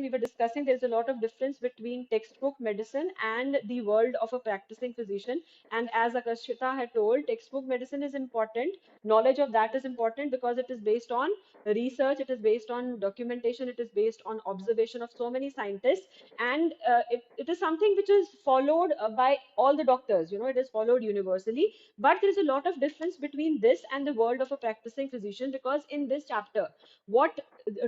we were discussing, there's a lot of difference between textbook medicine and the world of a practicing physician. And as Akashita had told, textbook medicine is important. Knowledge of that is important because it is based on research, it is based on documentation, it is based on observation of so many scientists, and it is something which is followed by all the doctors. It is followed universally. But there is a lot of difference between this and the world of a practicing physician, because in this chapter, what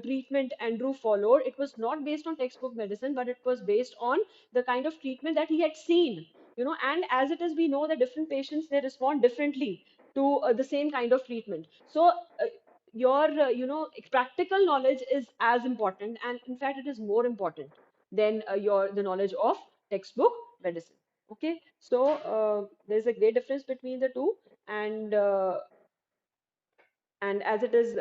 treatment Andrew followed, it was not based on textbook medicine, but it was based on the kind of treatment that he had seen. And as it is, we know that different patients, they respond differently to the same kind of treatment. So your practical knowledge is as important, and in fact it is more important than your the knowledge of textbook medicine. Okay, so there's a great difference between the two. And as it is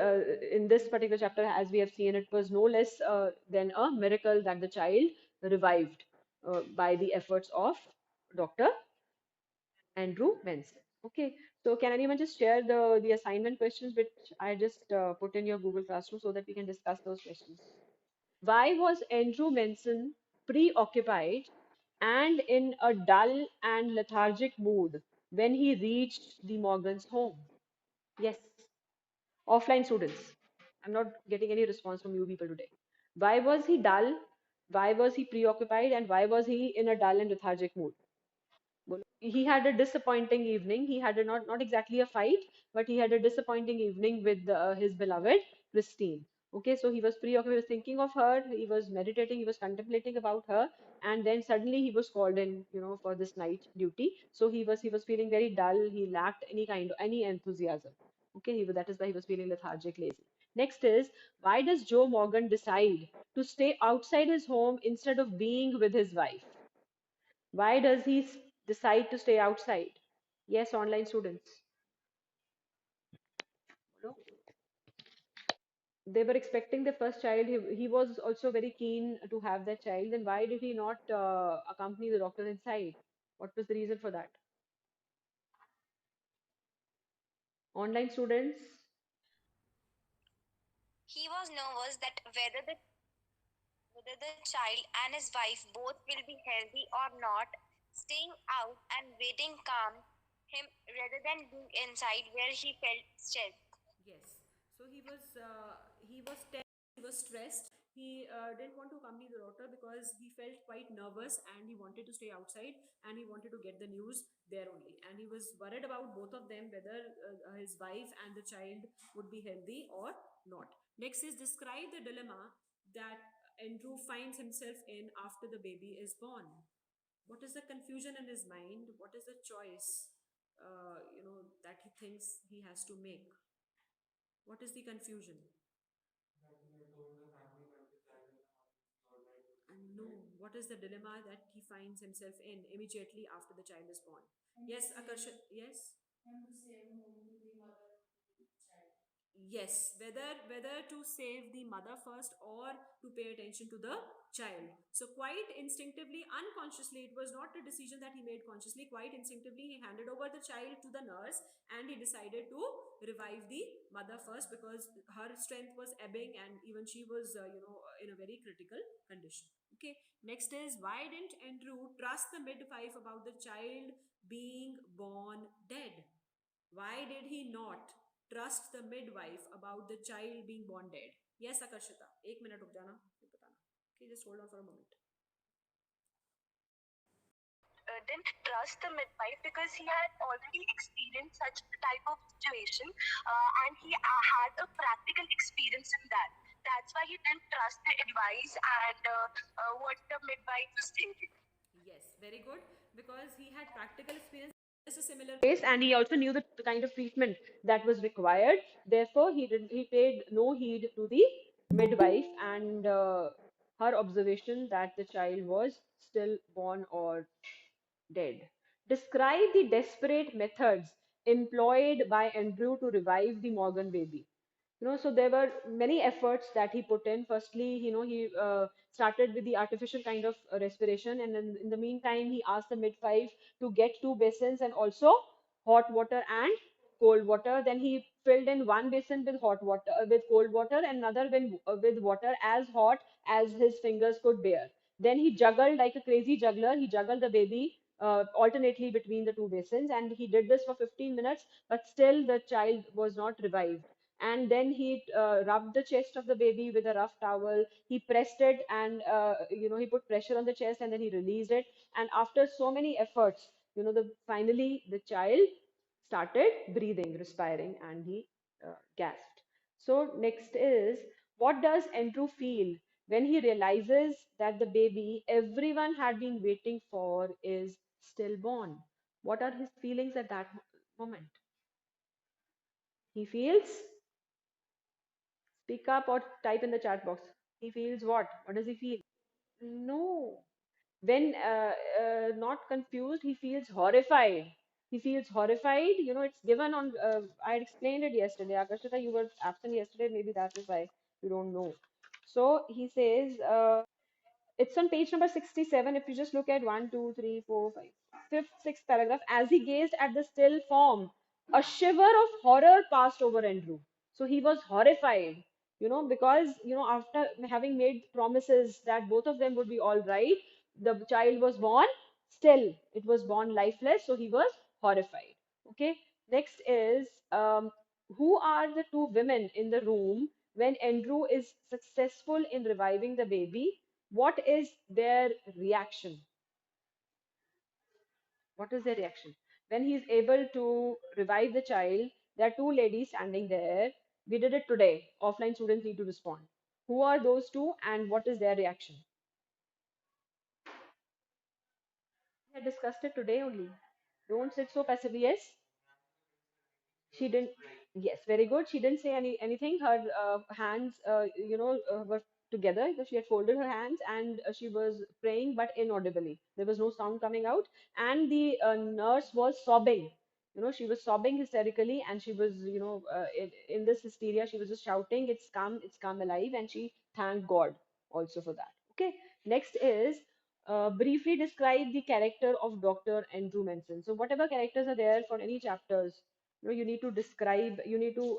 in this particular chapter, as we have seen, it was no less than a miracle that the child revived by the efforts of Dr. Andrew Manson. Okay, so can anyone just share the assignment questions which I just put in your Google Classroom so that we can discuss those questions? Why was Andrew Manson preoccupied and in a dull and lethargic mood when he reached the Morgans' home? Yes, offline students. I'm not getting any response from you people today. Why was he dull? Why was he preoccupied? And why was he in a dull and lethargic mood? He had a disappointing evening. He had not exactly a fight, but he had a disappointing evening with his beloved Christine. Okay, so he was preoccupied, he was thinking of her, he was meditating, he was contemplating about her, and then suddenly he was called in, for this night duty. So he was feeling very dull. He lacked any enthusiasm. Okay, that is why he was feeling lethargic, lazy. Next is, why does Joe Morgan decide to stay outside his home instead of being with his wife? Why does he decide to stay outside? Yes, online students. No? They were expecting the first child. He was also very keen to have that child. Then why did he not accompany the doctor inside? What was the reason for that? Online students. He was nervous that whether the child and his wife both will be healthy or not. Staying out and waiting calmed him rather than being inside where he felt stressed. Yes. So he was tense, he was stressed. He didn't want to accompany the doctor because he felt quite nervous and he wanted to stay outside and he wanted to get the news there only. And he was worried about both of them, whether his wife and the child would be healthy or not. Next is, describe the dilemma that Andrew finds himself in after the baby is born. What is the confusion in his mind? What is the choice, that he thinks he has to make? What is the confusion? And no, what is the dilemma that he finds himself in immediately after the child is born? Yes, Akarsha, yes? Yes, whether to save the mother first or to pay attention to the child. So quite instinctively, unconsciously, it was not a decision that he made consciously. Quite instinctively, he handed over the child to the nurse and he decided to revive the mother first because her strength was ebbing and even she was, in a very critical condition. Okay. Next is, why didn't Andrew trust the midwife about the child being born dead? Why did he not trust the midwife about the child being born dead? Yes, Akarshita. एक minute रुक जाना फिर बताना. Okay, just hold on for a moment. Didn't trust the midwife because he had already experienced such a type of situation and he had a practical experience in that. That's why he didn't trust the advice and what the midwife was thinking. Yes, very good. Because he had practical experience in a similar case, and he also knew the kind of treatment that was required. Therefore, he paid no heed to the midwife and her observation that the child was still born or dead. Describe the desperate methods employed by Andrew to revive the Morgan baby. So there were many efforts that he put in. Firstly, he started with the artificial kind of respiration, and then in the meantime, he asked the midwife to get two basins and also hot water and cold water. Then he filled in one basin with hot water, with cold water, and another with water as hot as his fingers could bear. Then he juggled like a crazy juggler. He juggled the baby alternately between the two basins, and he did this for 15 minutes, but still the child was not revived. And then he rubbed the chest of the baby with a rough towel. He pressed it, and he put pressure on the chest, and then he released it. And after so many efforts, finally the child started breathing, respiring, and he gasped. So next is, what does Andrew feel when he realizes that the baby everyone had been waiting for is stillborn? What are his feelings at that moment? He feels, speak up or type in the chat box. He feels what? What does he feel? No. When not confused, he feels horrified. He feels horrified. It's given on, I had explained it yesterday. Akashita, you were absent yesterday. Maybe that is why you don't know. So he says, it's on page number 67. If you just look at one, two, three, four, five, fifth, sixth paragraph, as he gazed at the still form, a shiver of horror passed over Andrew. So he was horrified, because, after having made promises that both of them would be all right, the child was born, still, it was born lifeless. So he was horrified. Okay. Next is, who are the two women in the room when Andrew is successful in reviving the baby? What is their reaction? What is their reaction? When he's able to revive the child, there are two ladies standing there. We did it today. Offline students need to respond. Who are those two and what is their reaction? We had discussed it today only. Don't sit so passively. Yes? She didn't. Yes, very good. She didn't say anything. Her hands, were together. So she had folded her hands and she was praying, but inaudibly. There was no sound coming out, and the nurse was sobbing. She was sobbing hysterically, and she was, in this hysteria, she was just shouting, it's come alive," and she thanked God also for that. Okay. Next is, briefly describe the character of Dr. Andrew Manson. So whatever characters are there for any chapters, you need to describe, you need to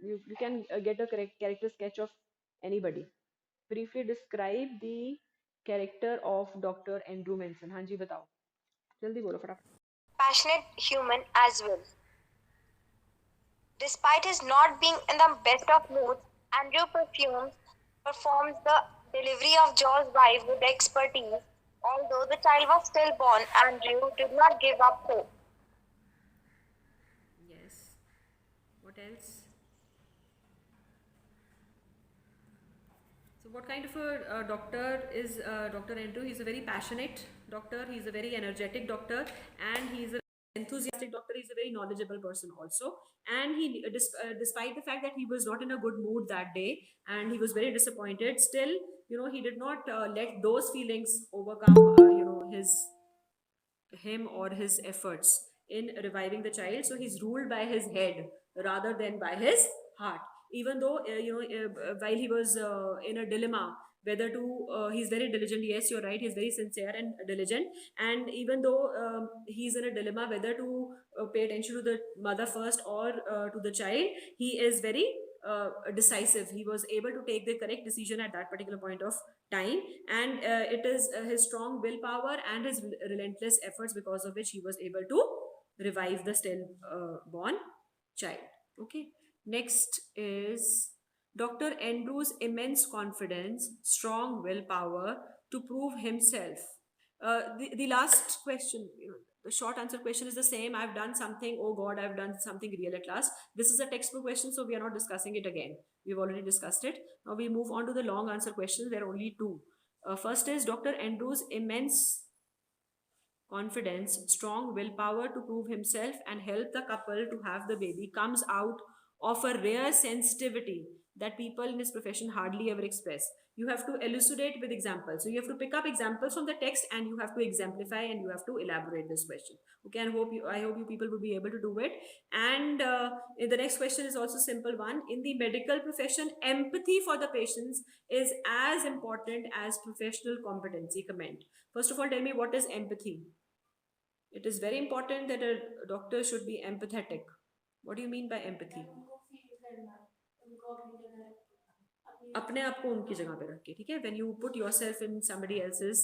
you can get a correct character sketch of anybody. Briefly describe the character of Dr. Andrew Manson. हाँ जी बताओ, जल्दी बोलो फटाफट. Passionate human as well. Despite his not being in the best of moods, Andrew performs the delivery of Joe's wife with expertise. Although the child was stillborn, Andrew did not give up hope. Yes. What else? So, what kind of a doctor is Dr. Andrew? He's a very passionate doctor, he's a very energetic doctor, and he's a enthusiastic doctor. He's a very knowledgeable person also. And despite the fact that he was not in a good mood that day and he was very disappointed, still, he did not let those feelings overcome, him or his efforts in reviving the child. So he's ruled by his head rather than by his heart. Even though, while he was in a dilemma whether to, he's very diligent. Yes, you're right. He's very sincere and diligent. And even though he's in a dilemma whether to pay attention to the mother first or to the child, he is very decisive. He was able to take the correct decision at that particular point of time, and it is his strong willpower and his relentless efforts because of which he was able to revive the still born child. Okay. Next is Dr. Andrew's immense confidence, strong willpower to prove himself. The last question, the short answer question is the same. I've done something. Oh God, I've done something real at last. This is a textbook question, so we are not discussing it again. We've already discussed it. Now we move on to the long answer questions. There are only two. First is Dr. Andrew's immense confidence, strong willpower to prove himself and help the couple to have the baby comes out of a rare sensitivity that people in his profession hardly ever express. You have to elucidate with examples. So you have to pick up examples from the text and you have to exemplify and you have to elaborate this question. Okay, and I hope you people will be able to do it. And the next question is also simple one. In the medical profession, empathy for the patients is as important as professional competency. Comment. First of all, tell me, what is empathy? It is very important that a doctor should be empathetic. What do you mean by empathy? अपने आप को उनकी जगह पे रख के, ठीक है, when you put yourself in somebody else's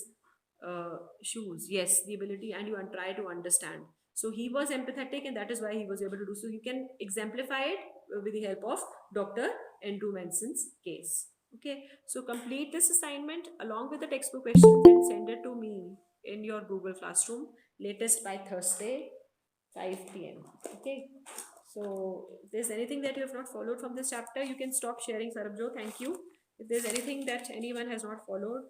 shoes, yes, the ability, and you try to understand. So he was empathetic, and that is why he was able to do so. You can exemplify it with the help of Dr. Andrew Manson's case. Okay, so complete this assignment along with the textbook questions and send it to me in your Google Classroom latest by Thursday 5 p.m. Okay. So if there's anything that you have not followed from this chapter, you can stop sharing, Sarabjo. Thank you. If there's anything that anyone has not followed,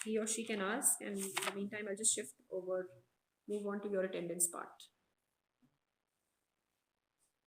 he or she can ask. And in the meantime, I'll just shift over, move on to your attendance part.